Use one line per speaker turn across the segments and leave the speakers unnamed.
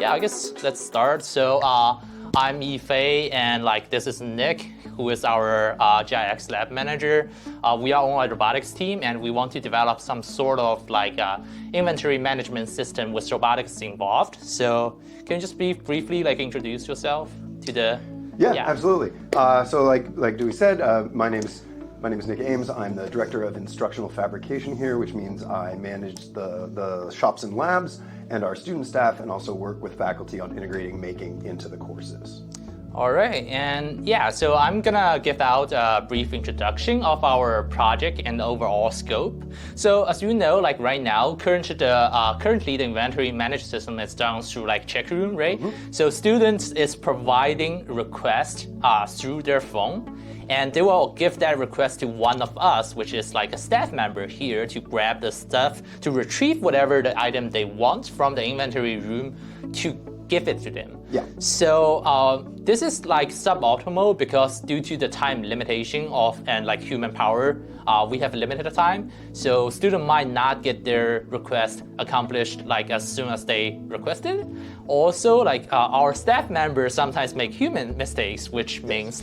Yeah, I guess let's start. So I'm Yifei, and this is Nick, who is our GIX lab manager. We are on a robotics team, and we want to develop some sort of inventory management system with robotics involved. So can you just briefly introduce yourself to the?
Yeah, absolutely. So like Dewey said, my name is Nick Ames. I'm the director of instructional fabrication here, which means I manage the shops and labs and our student staff, and also work with faculty on integrating making into the courses.
All right, and yeah, so I'm gonna give out a brief introduction of our project and the overall scope. So as you know, right now, currently the inventory management system is done through check room, right? Mm-hmm. So students is providing request through their phone, and they will give that request to one of us, which is a staff member here, to grab the stuff, to retrieve whatever the item they want from the inventory room to give it to them.
Yeah.
So this is suboptimal because due to the time limitation and human power, we have limited time. So student might not get their request accomplished as soon as they requested. Also, our staff members sometimes make human mistakes, which means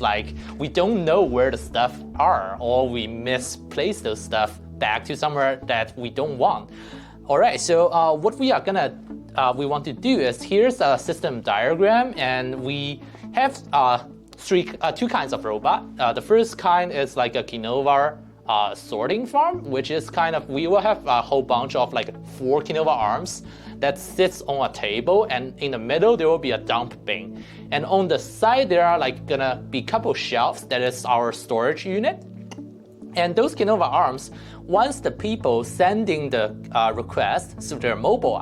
we don't know where the stuff are, or we misplace those stuff back to somewhere that we don't want. All right, so what we we want to do is, here's a system diagram, and we have two kinds of robot. The first kind is a Kinova sorting farm, which is we will have a whole bunch of 4 Kinova arms that sits on a table, and in the middle there will be a dump bin. And on the side there are gonna be couple shelves that is our storage unit. And those Kinova arms, once the people sending the request through their mobile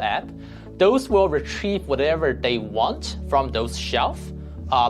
app, those will retrieve whatever they want from those shelves,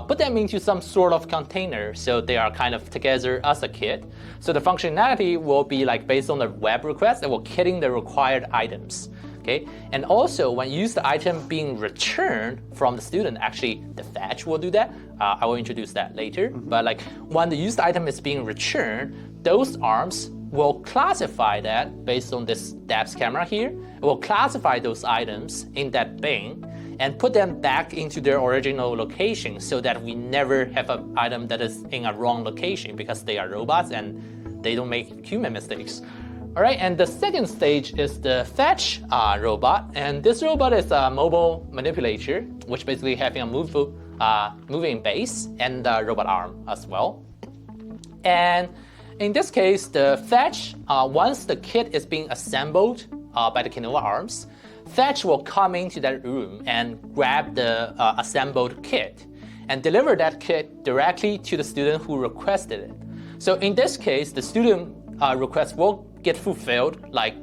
put them into some sort of container, so they are together as a kit. So the functionality will be based on the web request, it will kitting the required items. Okay, and also when you use the item being returned from the student, actually the fetch will do that. I will introduce that later. Mm-hmm. But when the used item is being returned, those arms will classify that based on this depth camera here. It will classify those items in that bin and put them back into their original location, so that we never have an item that is in a wrong location, because they are robots and they don't make human mistakes. All right, and the second stage is the fetch robot, and this robot is a mobile manipulator, which basically having a moving base and a robot arm as well. And in this case, the fetch, once the kit is being assembled by the Kinova arms, fetch will come into that room and grab the assembled kit and deliver that kit directly to the student who requested it. So in this case, the student request will get fulfilled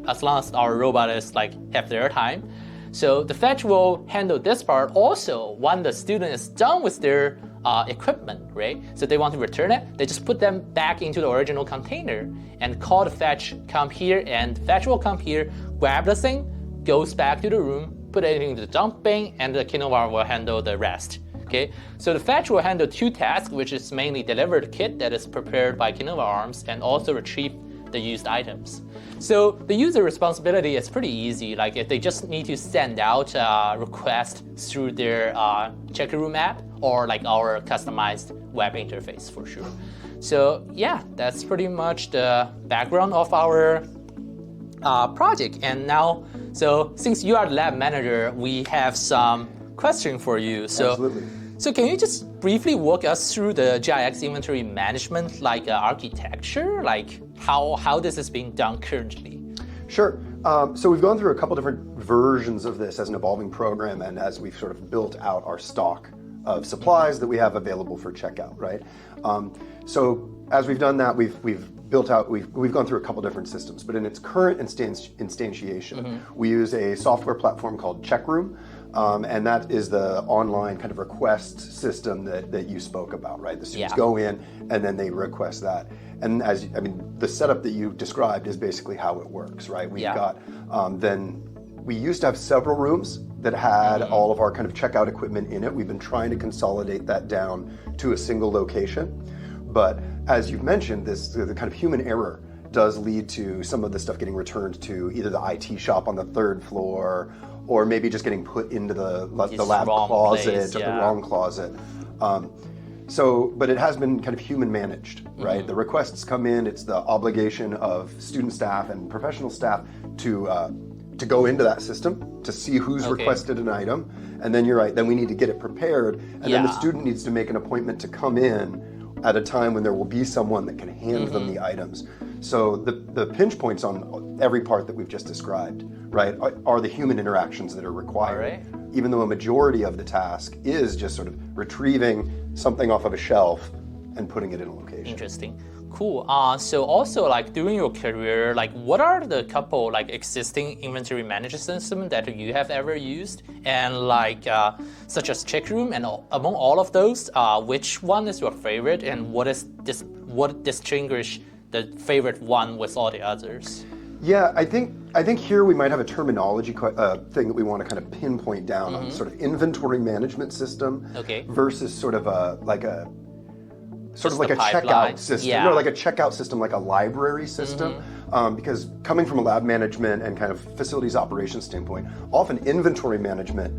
as long as our robot is have their time. So the fetch will handle this part also when the student is done with their equipment, right? So they want to return it, they just put them back into the original container and call the fetch, come here, and fetch will come here, grab the thing, goes back to the room, put it into the dump bin, and the Kinova will handle the rest. Okay, so the fetch will handle 2 tasks, which is mainly deliver the kit that is prepared by Kinova arms and also retrieve the used items. So the user responsibility is pretty easy. If they just need to send out a request through their check room app, or our customized web interface for sure. So yeah, that's pretty much the background of our project. And now, so since you are the lab manager, we have some question for you. So,
absolutely.
So can you just briefly walk us through the GIX inventory management architecture, how this is being done currently?
Sure. So we've gone through a couple different versions of this as an evolving program, and as we've sort of built out our stock of supplies that we have available for checkout, right? So as we've done that, we've gone through a couple different systems, but in its current instantiation, mm-hmm. we use a software platform called Checkroom. And that is the online kind of request system that you spoke about, right? The students go in and then they request that. And the setup that you described is basically how it works, right? We've got, we used to have several rooms that had all of our kind of checkout equipment in it. We've been trying to consolidate that down to a single location. But as you've mentioned, the kind of human error does lead to some of the stuff getting returned to either the IT shop on the 3rd floor or maybe just getting put into the lab
wrong
closet
place,
or the
yeah.
wrong closet. But it has been kind of human managed, right? The requests come in, it's the obligation of student staff and professional staff to go into that system, to see who's requested an item, and then you're right, then we need to get it prepared, and then the student needs to make an appointment to come in at a time when there will be someone that can hand them the items. So the pinch points on every part that we've just described, right, are the human interactions that are required. Even though a majority of the task is just sort of retrieving something off of a shelf and putting it in a location.
Interesting. Cool. So also like during your career, like what are the couple like existing inventory management systems that you have ever used? And like such as check room, and among all of those, which one is your favorite, and what distinguish the favorite one with all the others?
Yeah, I think here we might have a terminology thing that we want to kind of pinpoint down on, sort of inventory management system versus sort of a checkout system, like a checkout system, like a library system. Because coming from a lab management and kind of facilities operations standpoint, often inventory management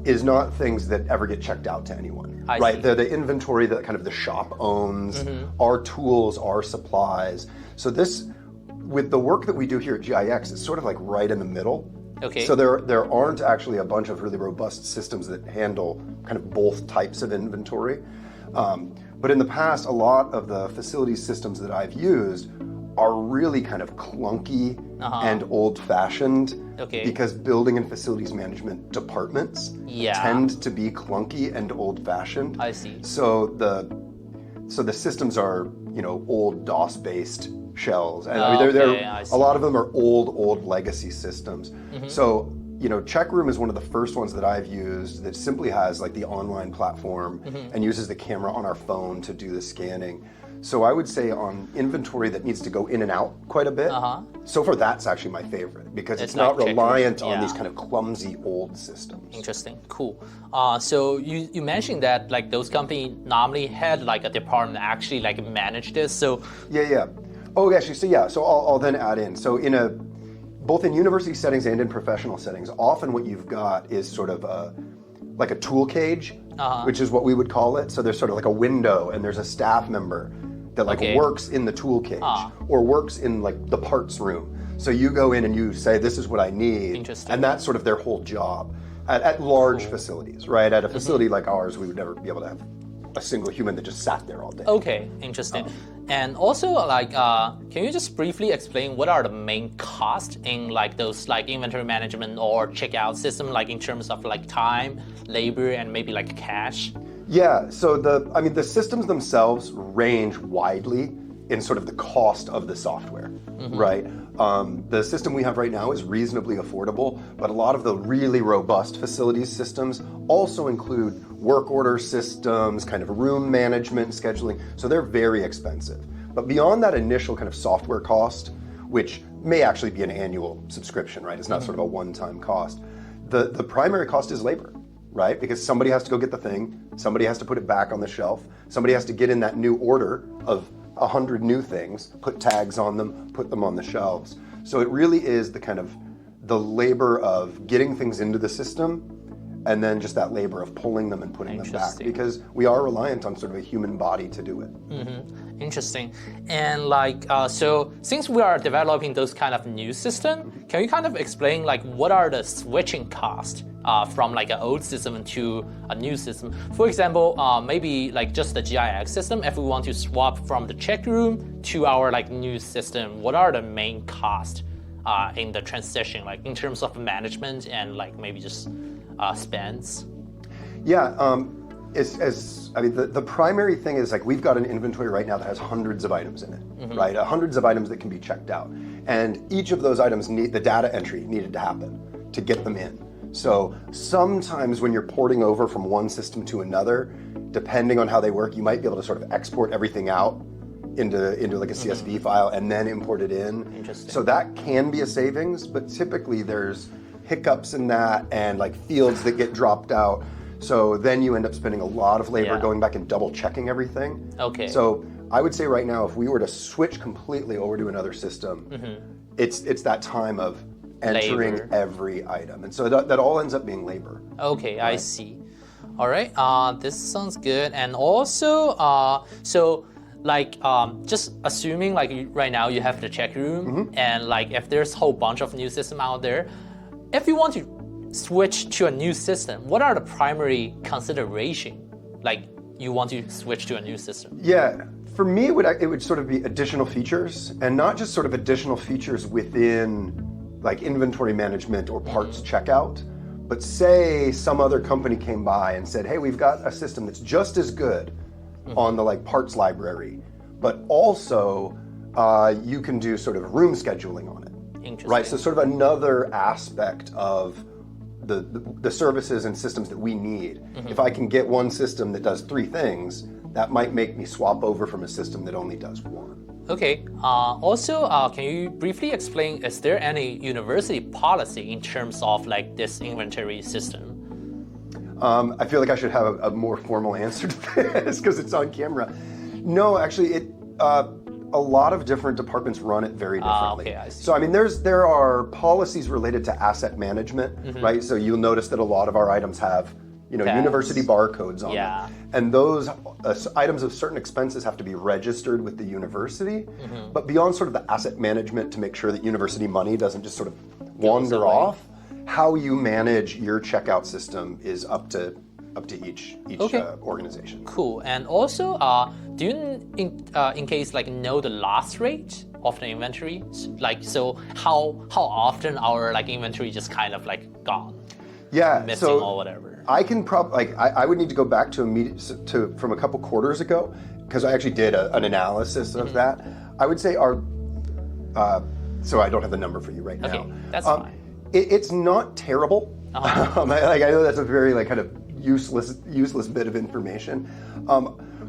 is not things that ever get checked out to anyone, right? The inventory that kind of the shop owns, our tools, our supplies. So this, with the work that we do here at GIX, it's sort of like right in the middle. So there aren't actually a bunch of really robust systems that handle kind of both types of inventory. But in the past, a lot of the facilities systems that I've used are really kind of clunky and old-fashioned because building and facilities management departments tend to be clunky and old-fashioned.
I see.
So the systems are, old DOS-based shells, and I mean, a lot of them are old legacy systems. So Check Room is one of the first ones that I've used that simply has like the online platform and uses the camera on our phone to do the scanning. So I would say on inventory that needs to go in and out quite a bit, so far that's actually my favorite because it's not reliant on these kind of clumsy old systems.
Interesting, cool. So you mentioned that like those companies normally had like a department that actually like manage this. So
yeah. Oh, actually, so I'll then add in. So both in university settings and in professional settings, often what you've got is sort of like a tool cage, which is what we would call it. So there's sort of like a window and there's a staff member that works in the tool cage or works in like the parts room. So you go in and you say, this is what I need. And that's sort of their whole job at large facilities, right? At a facility like ours, we would never be able to have a single human that just sat there all day.
Okay, interesting. And also, like, can you just briefly explain what are the main costs in like those like inventory management or checkout system, like in terms of like time, labor, and maybe like cash?
Yeah. So the systems themselves range widely in sort of the cost of the software, right? The system we have right now is reasonably affordable, but a lot of the really robust facilities systems also include work order systems, kind of room management, scheduling, so they're very expensive. But beyond that initial kind of software cost, which may actually be an annual subscription, right? It's not sort of a one-time cost. The primary cost is labor, right? Because somebody has to go get the thing, somebody has to put it back on the shelf, somebody has to get in that new order of 100 new things, put tags on them, put them on the shelves. So it really is the kind of the labor of getting things into the system and then just that labor of pulling them and putting them back, because we are reliant on sort of a human body to do it.
Interesting. And like, so since we are developing those kind of new system, can you kind of explain like what are the switching costs from like an old system to a new system? For example, maybe like just the GIX system, if we want to swap from the check room to our like new system, what are the main costs in the transition, like in terms of management and like maybe just spends?
Yeah, the primary thing is like we've got an inventory right now that has hundreds of items in it, right? Hundreds of items that can be checked out. And each of those items need the data entry needed to happen to get them in. So sometimes when you're porting over from one system to another, depending on how they work, you might be able to sort of export everything out into like a CSV file and then import it in.
Interesting.
So that can be a savings, but typically there's hiccups in that and like fields that get dropped out. So then you end up spending a lot of labor going back and double checking everything.
Okay.
So I would say right now, if we were to switch completely over to another system, it's that time of entering
labor.
every item. And so that all ends up being labor.
Okay, I see. All right, this sounds good. And also, so like just assuming like right now you have the check room, and like if there's a whole bunch of new system out there, if you want to switch to a new system, what are the primary consideration? Like you want to switch to a new system?
Yeah, for me it would sort of be additional features, and not just sort of additional features within like inventory management or parts checkout, but say some other company came by and said, hey, we've got a system that's just as good on the like parts library, but also you can do sort of room scheduling on it.
Interesting.
Right, so sort of another aspect of the services and systems that we need. If I can get one system that does 3 things, that might make me swap over from a system that only does 1.
Okay. Also, can you briefly explain, is there any university policy in terms of like this inventory system?
I feel like I should have a more formal answer to this because it's on camera. No, actually, a lot of different departments run it very differently.
Okay, I see.
So I mean, there are policies related to asset management, right? So you'll notice that a lot of our items have,
Tags.
university barcodes on
Yeah.
them, and those items of certain expenses have to be registered with the university. But beyond sort of the asset management to make sure that university money doesn't just sort of wander
away.
off, how you manage your checkout system is up to each
Okay.
Organization.
Cool. And also, do you, in case like know the loss rate of the inventory? Like, so how often our like inventory just kind of like gone,
Yeah,
missing
so
or whatever?
I can I would need to go back from a couple quarters ago because I actually did an analysis of that. I would say our so I don't have the number for you right now.
Okay, that's fine.
It's not terrible. I know that's a very like kind of useless bit of information,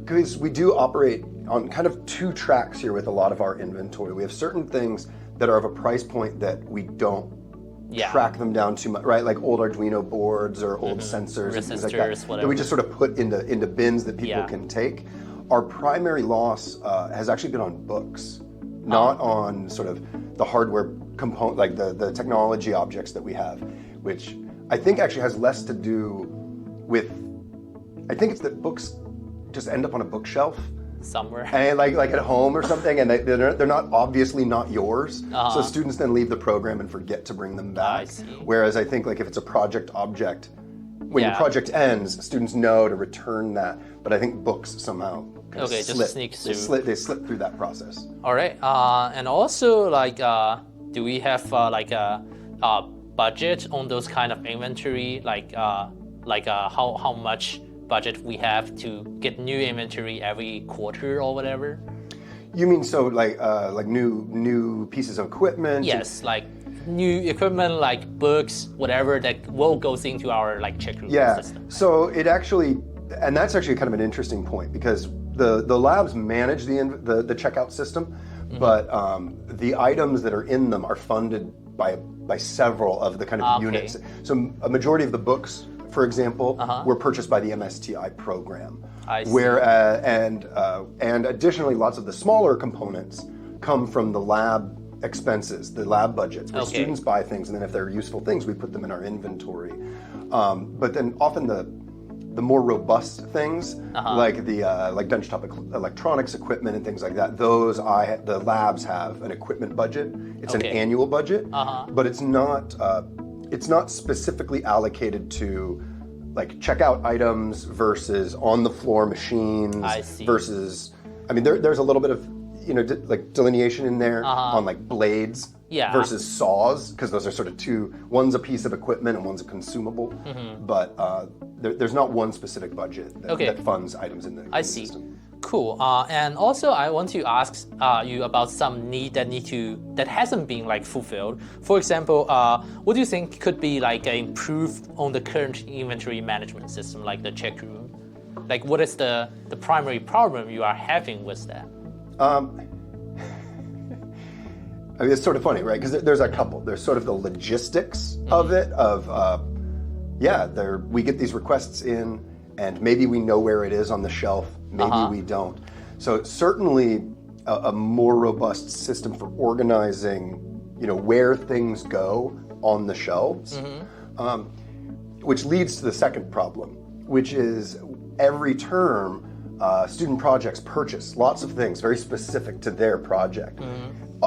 because we do operate on kind of 2 tracks here with a lot of our inventory. We have certain things that are of a price point that we don't track them down too much, right? Like old Arduino boards or old sensors and things like that,
Resistors,
that we just sort of put into bins that people
Yeah.
can take. Our primary loss has actually been on books, not on sort of the hardware component, like the technology objects that we have, which I think actually has less to do with, I think it's that books just end up on a bookshelf
Somewhere.
and like at home or something, and they're not obviously not yours. So students then leave the program and forget to bring them back.
I see.
Whereas I think like if it's a project object, when your
Yeah.
project ends, students know to return that. But I think books somehow kind of
Okay, just
slip.
sneaks
They
through.
they slip through that process.
All right. And also, like, do we have like a budget on those kind of inventory? Like how much budget we have to get new inventory every quarter or whatever?
You mean so like new pieces of equipment?
Yes, like new equipment, like books, whatever that will goes into our like check room system.
So it actually, and that's actually kind of an interesting point because the labs manage the checkout system, but the items that are in them are funded by several of the kind of
Okay.
units. So a majority of the books, for example, were purchased by the MSTI program.
I see.
Where and additionally, lots of the smaller components come from the lab expenses, the lab budgets, where
Okay.
students buy things, and then if they're useful things, we put them in our inventory. But then often the more robust things, like the like benchtop electronics equipment and things like that, those the labs have an equipment budget. It's an
Okay.
annual budget, but it's not specifically allocated to like checkout items versus on the floor machines
I see.
versus. I mean, there's a little bit of like delineation in there on like blades
Yeah.
versus saws, because those are sort of two. One's a piece of equipment and one's a consumable, but there's not one specific budget that funds items in the system.
Cool. And also, I want to ask you about some need that hasn't been like fulfilled. For example, what do you think could be like improved on the current inventory management system, like the check room? Like, what is the primary problem you are having with that?
I mean, it's sort of funny, right? Because there's a couple. There's sort of the logistics of it. We get these requests in, and maybe we know where it is on the shelf. Maybe we don't. So certainly, a more robust system for organizing where things go on the shelves, which leads to the second problem, which is every term, student projects purchase lots of things very specific to their project.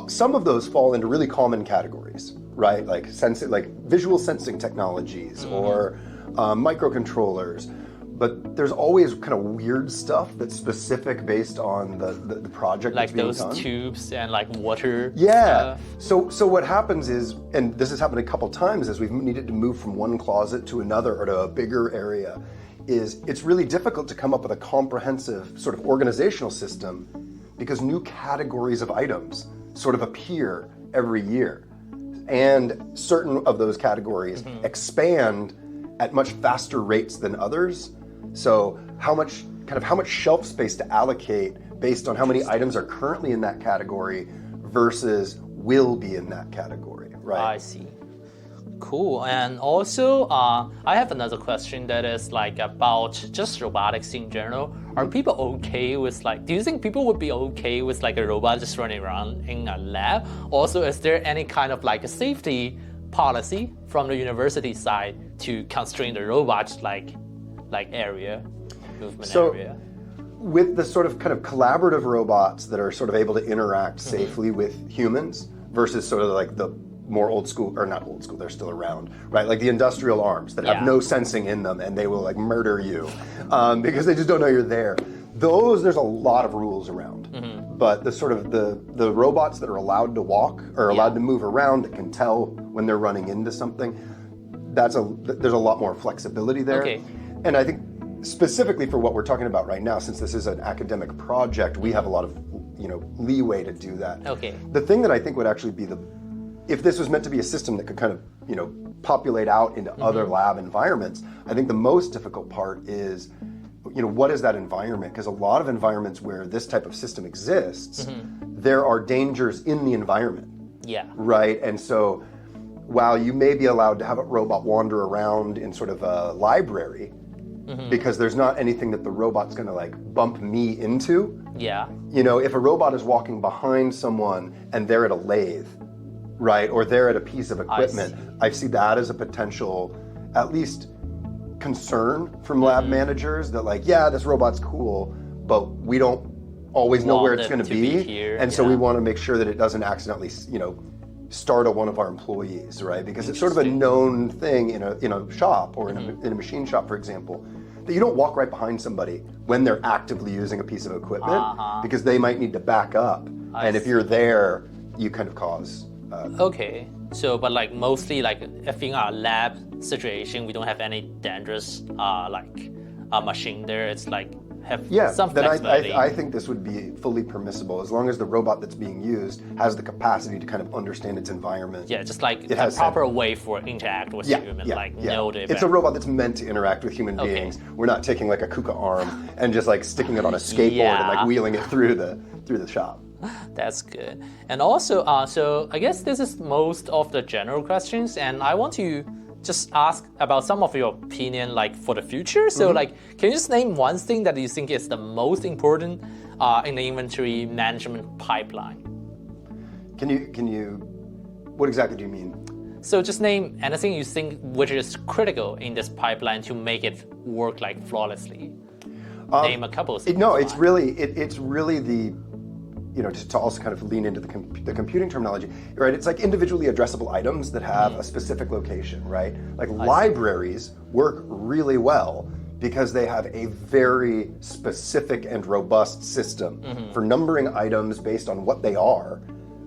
Some of those fall into really common categories, right? Like visual sensing technologies or microcontrollers. But there's always kind of weird stuff that's specific based on the project
like
that's being
those
done.
tubes and like water
Yeah.
stuff.
So what happens is, and this has happened a couple times, as we've needed to move from one closet to another or to a bigger area, is it's really difficult to come up with a comprehensive sort of organizational system because new categories of items sort of appear every year. And certain of those categories expand at much faster rates than others. So how much shelf space to allocate based on how many items are currently in that category versus will be in that category, right?
I see. Cool. And also, I have another question that is like about just robotics in general. Are people okay with do you think people would be okay with like a robot just running around in a lab? Also, is there any kind of like a safety policy from the university side to constrain the robot's movement area?
With the sort of kind of collaborative robots that are sort of able to interact safely with humans versus sort of like the more old school, or not old school, they're still around, right? Like the industrial arms that have no sensing in them and they will like murder you because they just don't know you're there. There's a lot of rules around. But the sort of the robots that are allowed to walk or allowed to move around that can tell when they're running into something, there's a lot more flexibility there.
Okay.
And I think specifically for what we're talking about right now, since this is an academic project, we have a lot of leeway to do that.
Okay.
The thing that I think would actually be if this was meant to be a system that could kind of populate out into other lab environments, I think the most difficult part is what is that environment? Because a lot of environments where this type of system exists, there are dangers in the environment.
Yeah.
Right? And so while you may be allowed to have a robot wander around in sort of a library, because there's not anything that the robot's going to like bump me into.
Yeah.
If a robot is walking behind someone and they're at a lathe, right, or they're at a piece of equipment, I see that as a potential, at least concern from lab managers that like, yeah, this robot's cool, but we don't always know where it's going to be
here,
and so we want to make sure that it doesn't accidentally, startle one of our employees, right? Because it's sort of a known thing in a shop or in a machine shop, for example, that you don't walk right behind somebody when they're actively using a piece of equipment because they might need to back up. And if you're there, you kind of cause.
Okay. So, but like mostly like if in our lab situation, we don't have any dangerous machine there. It's like have some flexibility.
I think this would be fully permissible as long as the robot that's being used has the capacity to kind of understand its environment.
Yeah, just like a proper way for it to interact with human, know the
It's a robot that's meant to interact with human beings. We're not taking like a KUKA arm and just like sticking it on a skateboard and like wheeling it through the shop.
That's good. And also, so I guess this is most of the general questions, and I want to just ask about some of your opinion, like for the future. So, like, can you just name one thing that you think is the most important in the inventory management pipeline?
Can you? What exactly do you mean?
So, just name anything you think which is critical in this pipeline to make it work like flawlessly. Name a couple of things.
No, it's really the. Just to also kind of lean into the computing terminology, right? It's like individually addressable items that have a specific location, right? Like libraries work really well because they have a very specific and robust system for numbering items based on what they are,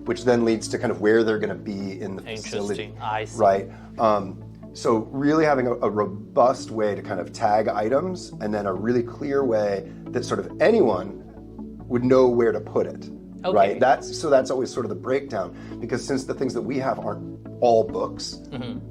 which then leads to kind of where they're going to be in the facility,
I see.
right? So really having a robust way to kind of tag items and then a really clear way that sort of anyone would know where to put it.
Okay.
Right. That's always sort of the breakdown, because since the things that we have aren't all books,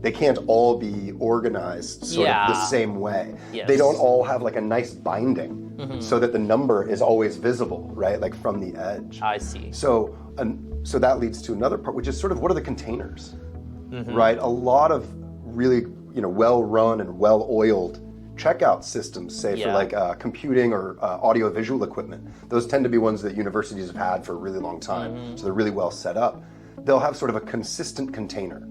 they can't all be organized sort of the same way.
Yes.
They don't all have like a nice binding so that the number is always visible, right? Like from the edge.
I see.
So that leads to another part, which is sort of what are the containers, right? A lot of really well-run and well-oiled checkout systems, say for like computing or audio-visual equipment. Those tend to be ones that universities have had for a really long time, so they're really well set up. they'll have sort of a consistent container.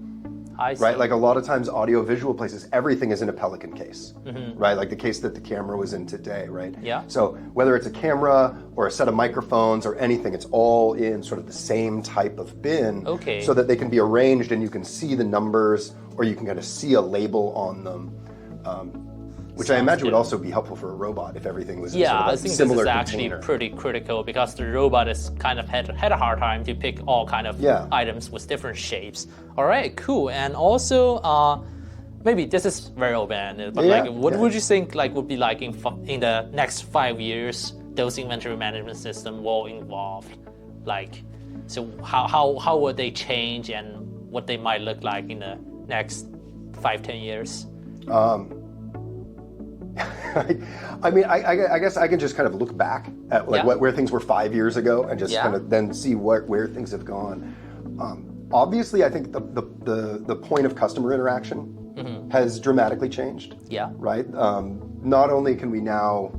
I see.
Right, like a lot of times audio-visual places, everything is in a Pelican case, right? Like the case that the camera was in today, right?
Yeah.
So whether it's a camera or a set of microphones or anything, it's all in sort of the same type of bin,
Okay.
so that they can be arranged and you can see the numbers or you can kind of see a label on them, which I
Sounds
imagine would
good.
also be helpful for a robot if everything was in
Yeah,
sort of
I
a
think this
similar
is actually
container.
pretty critical because the robot is kind of had a hard time to pick all kind of
Yeah.
items with different shapes. All right, cool. And also, maybe this is very open, but
Yeah,
like, what
yeah.
would you think like would be like in the next 5 years those inventory management system will evolve? Like, so how would they change and what they might look like in the next 5-10 years?
I mean, I guess I can just kind of look back at like
Yeah.
where things were 5 years ago and just
Yeah.
kind of then see where things have gone. Obviously, I think the point of customer interaction has dramatically changed.
Yeah.
Right. Not only can we now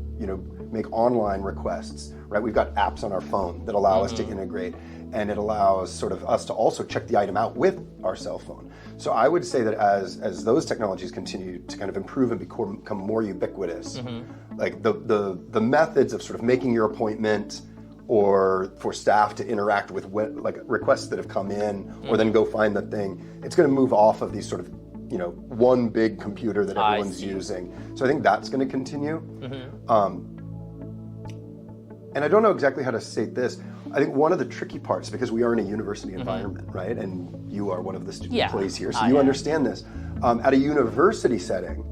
make online requests, right? We've got apps on our phone that allow us to integrate, and it allows sort of us to also check the item out with our cell phone. So I would say that as those technologies continue to kind of improve and become more ubiquitous, like the methods of sort of making your appointment or for staff to interact with like requests that have come in or then go find the thing, it's going to move off of these sort of one big computer that everyone's using. So I think that's going to continue. And I don't know exactly how to state this. I think one of the tricky parts, because we are in a university environment, right? And you are one of the student employees here, so you understand this. At a university setting,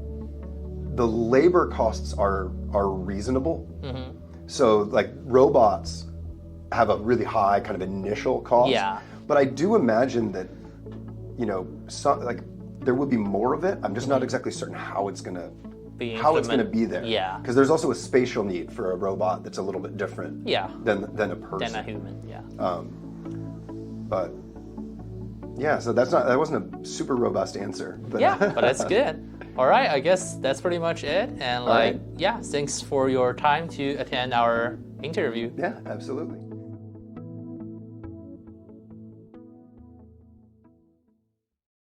the labor costs are reasonable. So like robots have a really high kind of initial cost.
Yeah.
But I do imagine that, like there will be more of it. I'm just not exactly certain how it's going to be there.
Yeah.
Because there's also a spatial need for a robot that's a little bit different than a person.
Than a human, yeah.
But yeah, so that wasn't a super robust answer. But
Yeah, but that's good. All right, I guess that's pretty much it. And
right.
thanks for your time to attend our interview.
Yeah, absolutely.